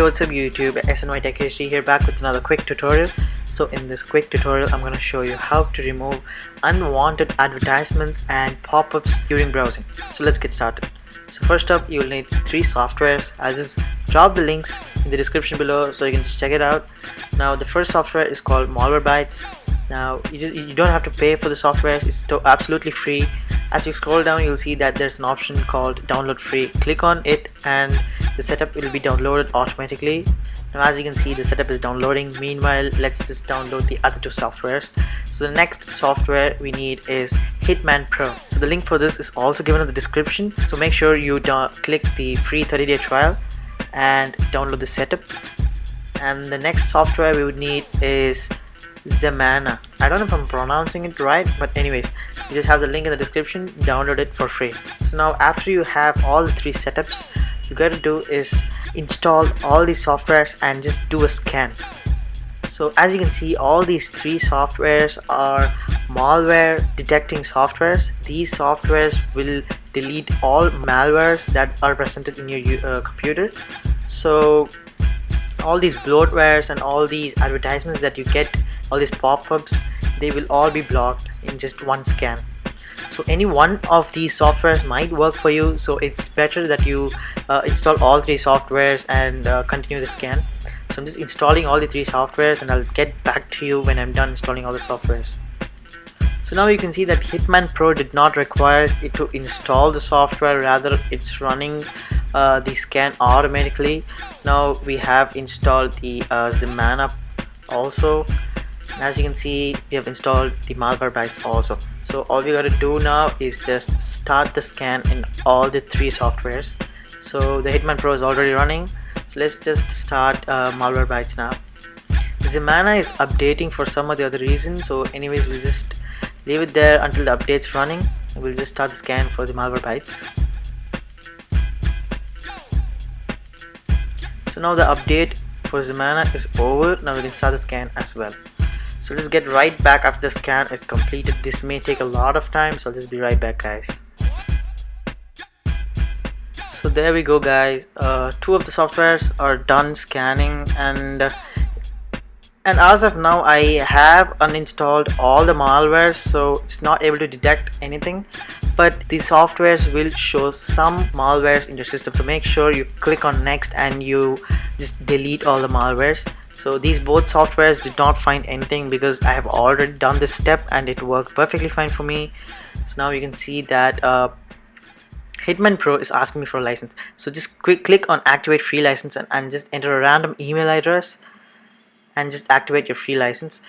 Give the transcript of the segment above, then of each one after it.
what's up YouTube, SNY Tech HD here, back with another quick tutorial. So in this quick tutorial I'm going to show you how to remove unwanted advertisements and pop-ups during browsing. So let's get started. So first up, you'll need 3 softwares. I'll just drop the links in the description below so you can just check it out. Now the first software is called MALWARE. Now you don't have to pay for the software, it's absolutely free. As you scroll down, you'll see that there's an option called download free. Click on it and the setup will be downloaded automatically. Now as you can see, the setup is downloading. Meanwhile, let's just download the other 2 softwares. So the next software we need is Hitman Pro. So the link for this is also given in the description, so make sure you click the free 30-day trial and download the setup. And the next software we would need is Zemana. I don't know if I'm pronouncing it right, but anyways, you just have the link in the description. Download it for free. So now after you have all the 3 setups, you gotta do is install all these softwares and just do a scan. So as you can see, all these 3 softwares are malware detecting softwares. These softwares will delete all malwares that are presented in your computer. So all these bloatwares and all these advertisements that you get, all these pop-ups, they will all be blocked in just one scan. So any one of these softwares might work for you, so it's better that you install all 3 softwares and continue the scan. So I'm just installing all the 3 softwares and I'll get back to you when I'm done installing all the softwares. So now you can see that Hitman Pro did not require it to install the software, rather it's running the scan automatically. Now we have installed the Zemana also. And as you can see, we have installed the MALWARE also. So all we gotta do now is just start the scan in all the 3 softwares. So the Hitman Pro is already running, so let's just start MALWARE now. Zemana is updating for some or the other reason, so anyways we'll just leave it there until the update's running and we'll just start the scan for the MALWARE. So now the update for Zemana is over. Now we can start the scan as well. So let's get right back after the scan is completed. This may take a lot of time, so I'll just be right back, guys. So there we go, guys. 2 of the softwares are done scanning, and as of now I have uninstalled all the malwares, so it's not able to detect anything, but the softwares will show some malwares in your system. So make sure you click on next and you just delete all the malwares. So these both softwares did not find anything because I have already done this step and it worked perfectly fine for me. So now you can see that Hitman Pro is asking me for a license. So just click on activate free license and just enter a random email address and just activate your free license.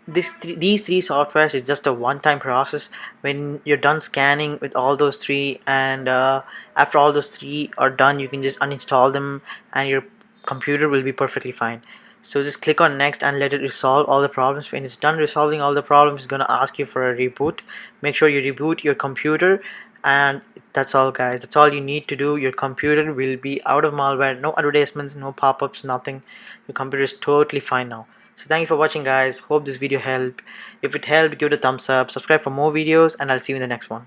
These 3 softwares is just a one-time process. When you're done scanning with all those 3 and after all those 3 are done, you can just uninstall them and your computer will be perfectly fine. So just click on next and let it resolve all the problems. When it's done resolving all the problems, it's gonna ask you for a reboot. Make sure you reboot your computer, and that's all, guys. That's all you need to do. Your computer will be out of malware, no advertisements, no pop-ups, nothing. Your computer is totally fine now. So thank you for watching, guys. Hope this video helped. If it helped, give it a thumbs up, subscribe for more videos, and I'll see you in the next one.